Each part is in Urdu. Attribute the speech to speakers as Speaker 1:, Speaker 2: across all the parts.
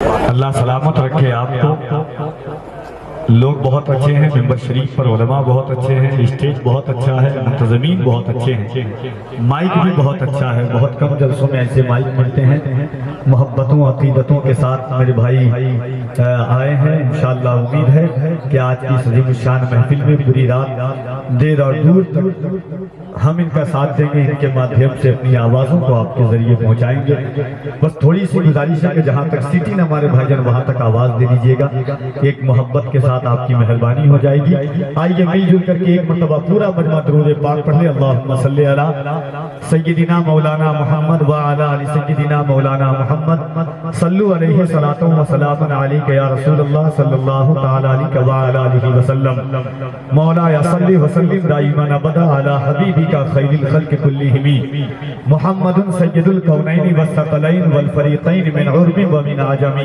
Speaker 1: اللہ سلامت رکھے آپ کو. لوگ بہت اچھے ہیں، ممبر شریف پر علماء بہت اچھے ہیں، اسٹیج بہت اچھا ہے، منتظمین بہت اچھے ہیں، مائک بھی بہت اچھا ہے. بہت کم جلسوں میں ایسے مائک ملتے ہیں. محبتوں عقیدتوں کے ساتھ میرے بھائی آئے ہیں. انشاءاللہ امید ہے کہ آج کی عظیم الشان محفل میں پوری رات دیر اور دور تک ہم ان کا ساتھ دیں گے. ان کے مادھیم سے اپنی آوازوں کو آپ کے ذریعے پہنچائیں گے. بس تھوڑی سی گزارش ہے کہ جہاں تک سیٹی نہ ہمارے بھائی جان وہاں تک آواز دے دیجیے گا. ایک محبت کے ساتھ آپ کی مہربانی ہو جائے گی. آئیے مل جل کر کے ایک مرتبہ پورا مجمع درود پاک پڑھ لے. اللہم صلی علی سیدنا مولانا محمد وعلی آل سیدنا مولانا محمد صلو علیہ صلاۃ و سلام علیک یا رسول اللہ صلی اللہ تعالی علیہ وعلی آلہ وسلم. مولا یا صلی وسلم دائما ابدا علی حبیبک خیر الخلق کلہم محمد سید الکونین والثقلین والفریقین من عرب ومن عجم.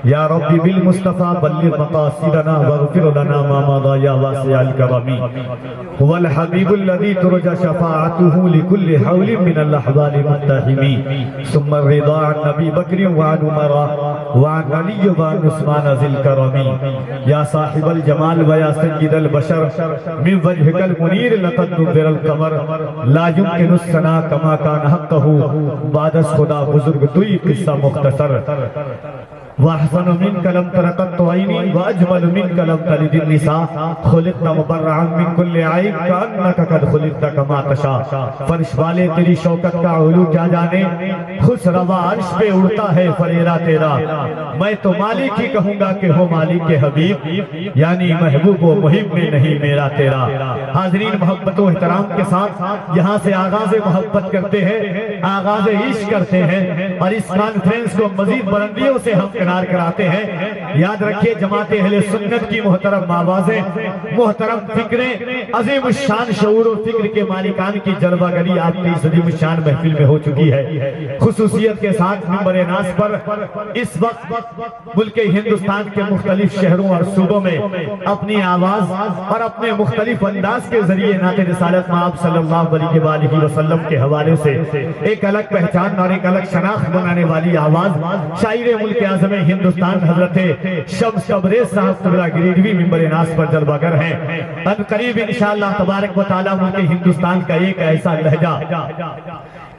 Speaker 1: یا رب بالمصطفى بلغ مقاصدنا واغفر لنا ما مضى یا واسع الکرم. هو الحبیب الذی ترجى شفاعته لكل حول من الاحوال متهم. ثم الرضا عن نبی بکر وعن عمر وعن علی وعن عثمان ذی الکرم. یا صاحب الجمال ویا سید البشر من وجهك المنیر لقد نور القمر. لا يمكن الثناء كما كان حقه بعد خدا بزرگ دوئی قصہ مختصر. وَأَحْسَنُ مِنْكَ لَمْ تَرَقَتْ عَيْنِي وَأَجْمَلُ مِنْكَ لَمْ تَلِدِ النِّسَاء خُلِقْتَ مُبَرَّعًا مِنْ كُلِّ عَيْبٍ كَأَنَّكَ قَدْ خُلِقْتَ كَمَا تَشَاءُ. فرش والے تیری شوکت کا علو کیا جانے، خوش روا عرش پہ اڑتا ہے فریرہ تیرا. میں تو مالک ہی کہوں گا کہ ہو مالک کے حبیب، یعنی محبوب و محب میں نہیں میرا تیرا. حاضرین محبت و احترام کے ساتھ یہاں سے آغاز محبت کرتے ہیں، آغاز عشق کرتے ہیں، اور اس کانفرنس کو مزید بلندیوں سے ہم کنار کراتے ہیں. یاد رکھیے جماعت اہل سنت کی محترم آوازیں، محترم فکریں، عظیم الشان شعور و فکر کے مالکان کی جلوہ گری آپ کی اس عظیم الشان محفل میں ہو چکی ہے. خصوصیت کے ساتھ منبر ناز پر اس وقت ملک ہندوستان کے مختلف شہروں اور صوبوں میں اپنی آواز اور اپنے مختلف انداز کے ذریعے نعت رسالت مآب صلی اللہ علیہ وآلہ وسلم کے حوالے سے ایک الگ پہچان اور ایک الگ شناخت بنانے والی آواز شاعر ملک اعظم ہندوستان حضرت شمس تبریز صاحب قبلہ گریڈوی منبر ناز پر جلوہ گر ہیں. ان قریب انشاءاللہ تبارک و تعالی ملک ہندوستان کا ایک ایسا لہجہ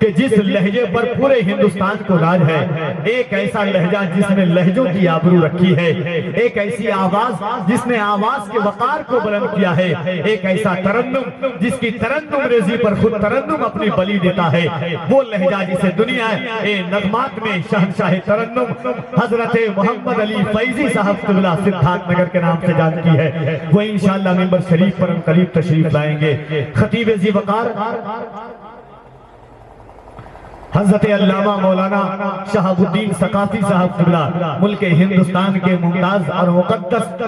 Speaker 1: کہ جس لہجے پر پورے ہندوستان کو راج ہے، ایک ایسا لہجہ جس نے لہجوں کی آبرو رکھی ہے، ایک ایسی آواز جس نے آواز کے وقار کو بلند کیا ہے، ایک ایسا ترنم جس کی ترنم ریزی پر خود ترنم اپنی بلی دیتا ہے. وہ لہجہ جسے دنیا نغمات میں شہنشاہ ترنم حضرت محمد علی فیضی صاحب قبلہ سدھارتھ نگر کے نام سے جانتی ہے، وہ انشاءاللہ منبر شریف پر قریب تشریف لائیں گے. خطیب ذی وقار حضرت علامہ مولانا شہاب الدین ثقافی صاحب قبلہ ملک ہندوستان کے ممتاز اور مقدس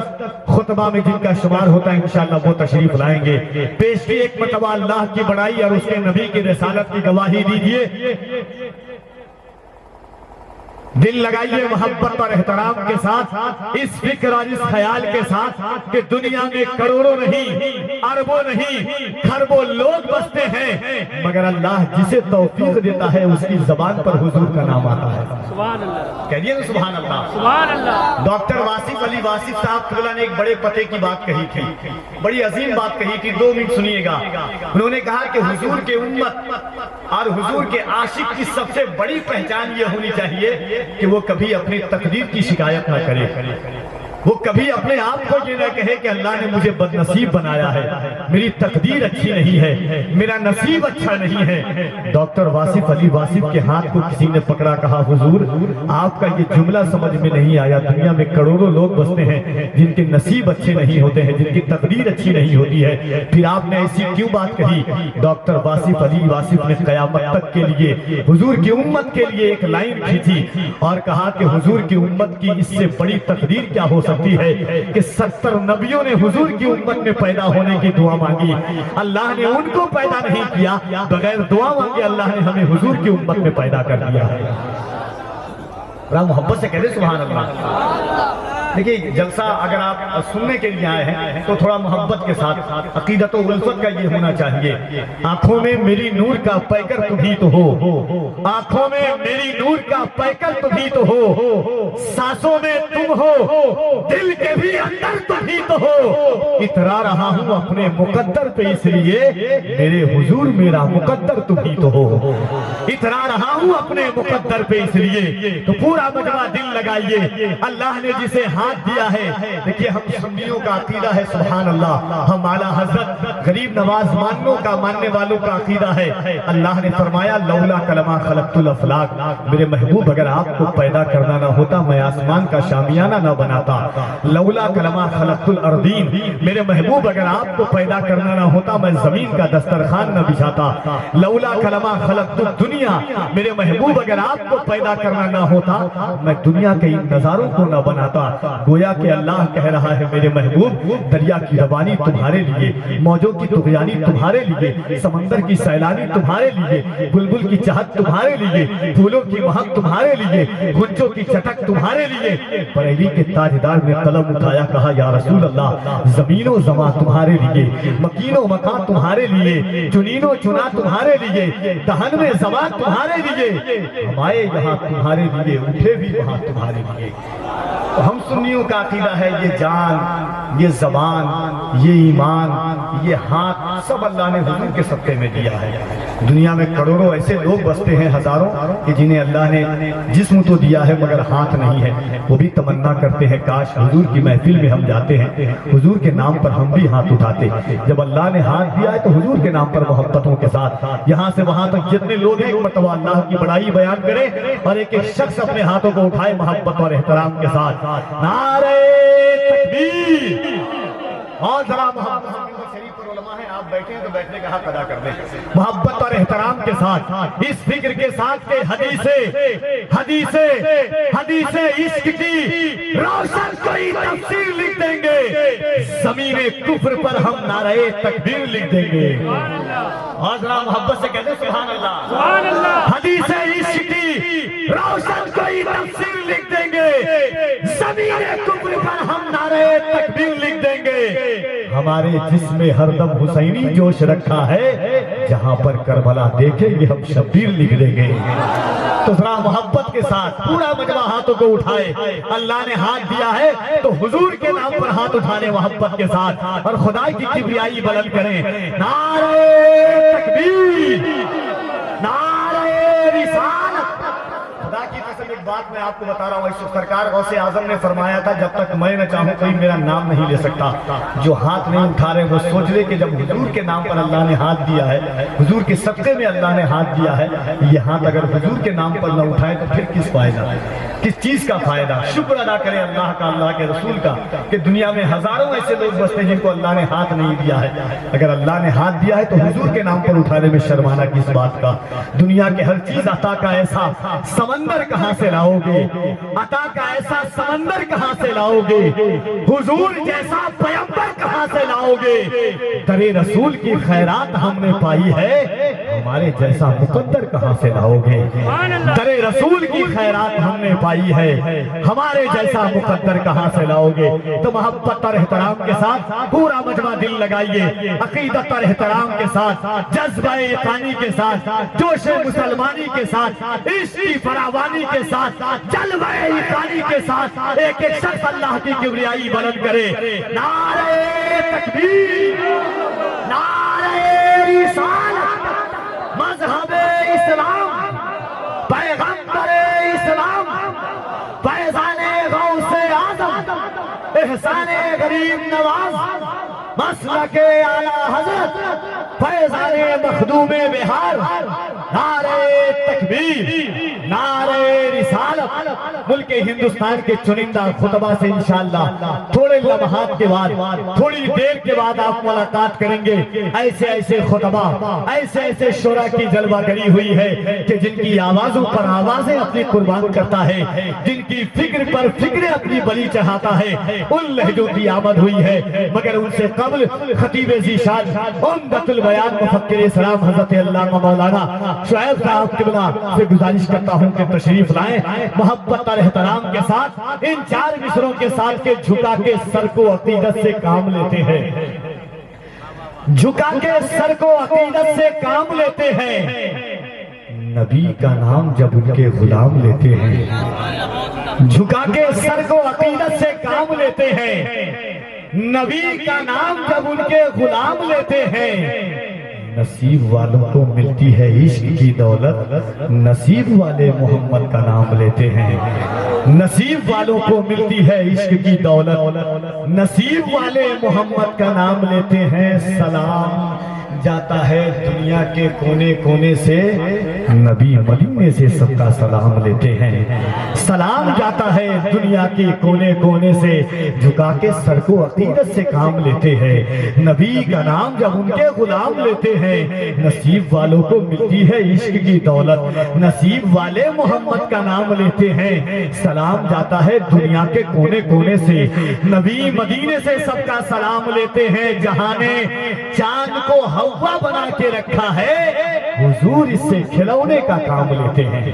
Speaker 1: خطبہ میں جن کا شمار ہوتا ہے انشاءاللہ وہ تشریف لائیں گے. پیش کی ایک مرتبہ اللہ کی بڑائی اور اس کے نبی کی رسالت کی گواہی دیجئے. دل لگائیے محبت اور احترام کے ساتھ، اس فکر اور اس خیال کے ساتھ کہ دنیا میں کروڑوں نہیں، اربوں نہیں، کھربوں لوگ بستے ہیں، مگر اللہ جسے توفیق دیتا ہے اس کی زبان پر حضور کا نام آتا ہے.
Speaker 2: سبحان اللہ،
Speaker 1: کہیے نا سبحان اللہ.
Speaker 2: سبحان اللہ.
Speaker 1: ڈاکٹر واصف علی واصف صاحب قبلہ نے ایک بڑے پتے کی بات کہی تھی، بڑی عظیم بات کہی تھی. 2 منٹ سنیے گا. انہوں نے کہا کہ حضور کے امت اور حضور کے عاشق کی سب سے بڑی پہچان یہ ہونی چاہیے کہ وہ کبھی اپنی تقدیر کی شکایت نہ کرے، وہ کبھی اپنے آپ کو یہ نہ کہے کہ اللہ نے مجھے بد نصیب بنایا ہے، میری تقدیر اچھی نہیں ہے، میرا نصیب اچھا نہیں ہے. ڈاکٹر واصف علی واصف کے ہاتھ کو کسی نے پکڑا، کہا حضور آپ کا یہ جملہ سمجھ میں نہیں آیا. دنیا میں کروڑوں لوگ بستے ہیں جن کے نصیب اچھے نہیں ہوتے ہیں، جن کی تقدیر اچھی نہیں ہوتی ہے، پھر آپ نے ایسی کیوں بات کہی؟ ڈاکٹر واصف علی واصف نے قیامت تک کے لیے حضور کی امت کے لیے ایک لائن کھینچی اور کہا کہ حضور کی امت کی اس سے بڑی تقدیر کیا ہو سکتی ہے کہ 70 نبیوں نے حضور کی امت میں پیدا ہونے کی دعا مانگی. اللہ نے ان کو پیدا نہیں کیا، بغیر دعا مانگے اللہ نے ہمیں حضور کی امت میں پیدا کر دیا ہے. بڑا محبت سے کہتے سبحان اللہ. دیکھیے جلسہ اگر آپ سننے کے لیے آئے ہیں تو تھوڑا محبت کے ساتھ عقیدت و الفت کا یہ ہونا چاہیے. آنکھوں میں میری نور کا پیکر تم ہی تو ہو, آنکھوں میں میری نور کا پیکر تم ہی تو ہو, سانسوں میں تم ہو, دل کے بھی اندر تم ہی تو ہو. اترا رہا ہوں اپنے مقدر پہ اس لیے میرے حضور میرا مقدر تم ہی تو ہو. اترا رہا ہوں اپنے مقدر پہ اس لیے تو پورا مجمع دل لگائیے. اللہ نے جسے ہاتھ دیا ہے, دیکھیے ہم سنیوں کا عقیدہ ہے سبحان اللہ, ہم اعلیٰ حضرت غریب نواز ماننے والوں کا عقیدہ ہے. اللہ نے فرمایا لولا کلمہ خلقت الافلاق, میرے محبوب اگر آپ کو پیدا کرنا نہ ہوتا میں آسمان کا شامیانہ نہ بناتا. لولا کلمہ خلقت الارضین, میرے محبوب اگر آپ کو پیدا کرنا نہ ہوتا میں زمین کا دسترخوان نہ بچھاتا. لولا کلمہ خلقت الدنیا, میرے محبوب اگر آپ کو پیدا کرنا نہ ہوتا میں دنیا کے ان نظاروں کو نہ بناتا. گویا کہ اللہ کہہ رہا ہے میرے محبوب دریا کی روانی تمہارے لیے, موجوں کی طغیانی تمہارے لیے, سمندر کی سیلانی تمہارے لیے, بلبل کی چہک تمہارے لیے, پھولوں کی مہک تمہارے لیے, غنچوں کی چٹک تمہارے لیے. بریلی کے تاجدار نے قلم اٹھایا کہا یا رسول اللہ زمین و زمان تمہارے لیے, مکین و مکان تمہارے لیے, چنین و چنا تمہارے لیے, دہن میں زبان تمہارے لیے, ہم آئے یہاں تمہارے لیے, اٹھے بھی وہاں تمہارے لیے. ہم سنیوں کا عقیدہ ہے یہ جان, یہ زبان, یہ ایمان, یہ ہاتھ سب اللہ نے حضور کے صدقے میں دیا ہے. دنیا میں کروڑوں ایسے لوگ بستے ہیں ہزاروں کہ جنہیں اللہ نے جسم تو دیا ہے مگر ہاتھ نہیں ہے. وہ بھی تمنا کرتے ہیں کاش حضور کی محفل میں ہم جاتے ہیں, حضور کے نام پر ہم بھی ہاتھ اٹھاتے. جب اللہ نے ہاتھ دیا ہے تو حضور کے نام پر محبتوں کے ساتھ یہاں سے وہاں تک جتنے لوگ ہیں مرتبہ اللہ کی بڑائی بیان کریں اور ایک ایک شخص اپنے ہاتھوں کو اٹھائے محبت اور احترام کے ساتھ. نعرہ تکبیر. اور ذرا محبت شریف پر علماء ہیں, آپ بیٹھے ہیں تو بیٹھنے کا حق ادا کر دیں. محبت اور احترام کے ساتھ اس فکر کے ساتھ کہ حدیث عشق کی روشن کوئی تفسیر لکھ دیں گے, زمین کفر پر ہم نعرہ تکبیر لکھ دیں گے. اور ذرا محبت سے کہتے سبحان اللہ. حدیث عشق کی روشن کوئی تفسیر لکھ دیں گے, زمین کفر پر ہم نعرہ تکبیر لکھ دیں گے. ہمارے جسم ہر دم حسینی جوش رکھا ہے, جہاں پر کربلا دیکھیں گے ہم شبیر لکھ دیں گے. تو ذرا محبت کے ساتھ پورا مجمع ہاتھوں کو اٹھائے. اللہ نے ہاتھ دیا ہے تو حضور کے نام پر ہاتھ اٹھانے محبت کے ساتھ, اور خدا کی کبریائی بلند کریں. نعرہ تکبیر, نعرہ رسالت. خدا کی قسم ایک بات میں آپ کو بتا رہا ہوں, سرکار غوث اعظم نے فرمایا تھا جب تک میں نہ چاہوں کوئی میرا نام نہیں لے سکتا. جو ہاتھ نہیں اٹھا رہے وہ سوچ لے کہ جب حضور کے نام پر اللہ نے ہاتھ دیا ہے, حضور کے صدقے میں اللہ نے ہاتھ دیا ہے, یہ ہاتھ اگر حضور کے نام پر نہ اٹھائے تو پھر کس فائدہ, کس چیز کا فائدہ. شکر ادا کریں اللہ کا, اللہ کے رسول کا, کہ دنیا میں ہزاروں ایسے لوگ بستے ہیں جن کو اللہ نے ہاتھ نہیں دیا ہے. اگر اللہ نے ہاتھ دیا ہے تو حضور کے نام پر اٹھانے میں شرمانا کس بات کا. دنیا کے ہر چیز عطا کا ایسا سمندر کہاں سے لاؤ گے, عطا کا ایسا سمندر کہاں سے لاؤ گے, حضور جیسا پیغمبر کہاں سے لاؤ گے. در رسول کی خیرات ہم نے پائی ہے, ہمارے جیسا مقدر کہاں سے لاؤ گے. در رسول کی خیرات ہم نے پائی ہے, ہمارے جیسا مقدر کہاں سے لاؤ گے. تو محبت اور احترام کے ساتھ پورا مجمع دل لگائیے, عقیدت اور احترام کے ساتھ, جذبہ یقینی کے ساتھ, جوش مسلمانی کے ساتھ, عشق کی فراوانی کے ساتھ, جلوہ یقینی کے ساتھ ایک ایک شخص اللہ کی کبریائی بلند کرے. نعرہ تکبیر, نعرہ رسالت, مذہب اسلام, پیغمبر اسلام, فیضان غوث اعظم, احسان غریب نواز, مسلک اعلیٰ حضرت, فیضان مخدوم بہار. نعرہ تکبیر, نعرہ رسالت. ملک ہندوستان کے چنندہ خطبہ سے انشاءاللہ تھوڑے لمحات کے بعد, تھوڑی دیر کے بعد آپ ملاقات کریں گے. ایسے ایسے خطبہ, ایسے ایسے شعراء کی جلوہ گری ہوئی ہے کہ جن کی آوازوں پر آوازیں اپنی قربان کرتا ہے, جن کی فکر پر فکریں اپنی بلی چڑھاتا ہے. ان لہجوں کی آمد ہوئی ہے, مگر ان سے قبل خطیب ذیشان عمدۃ البیان مفکر اسلام حضرت علامہ مولانا شعیب صاحب قبلہ سے گزارش کرتا ہوں کہ تشریف لائیں محبت اور احترام کے ساتھ ان 4 مصروں کے ساتھ کے جھکا کے سر کو عقیدت سے کام لیتے ہیں، جھکا کے سر کو عقیدت سے کام لیتے ہیں، نبی کا نام جب ان کے غلام لیتے ہیں، جھکا کے سر کو عقیدت سے کام لیتے ہیں، نبی کا نام جب ان کے غلام لیتے ہیں، نصیب والوں کو ملتی ہے عشق کی دولت، نصیب والے محمد کا نام لیتے ہیں، نصیب والوں کو ملتی ہے عشق کی دولت، نصیب والے محمد کا نام لیتے ہیں، سلام جاتا ہے دنیا کے کونے کونے سے، نبی مدینے سے سب کا سلام لیتے ہیں، سلام جاتا ہے دنیا کے کونے کونے سے، جھکا کے سر کو عقیدت سے کام لیتے ہیں، نبی کا نام جب ان کے غلام لیتے ہیں، نصیب والوں کو ملتی ہے عشق کی دولت، نصیب والے محمد کا نام لیتے ہیں، سلام جاتا ہے دنیا کے کونے کونے سے، نبی مدینے سے سب کا سلام لیتے ہیں، جہاں نے چاند کو ہوا بنا کے رکھا ہے، حضور اس سے کھلونے کا کام لیتے ہیں۔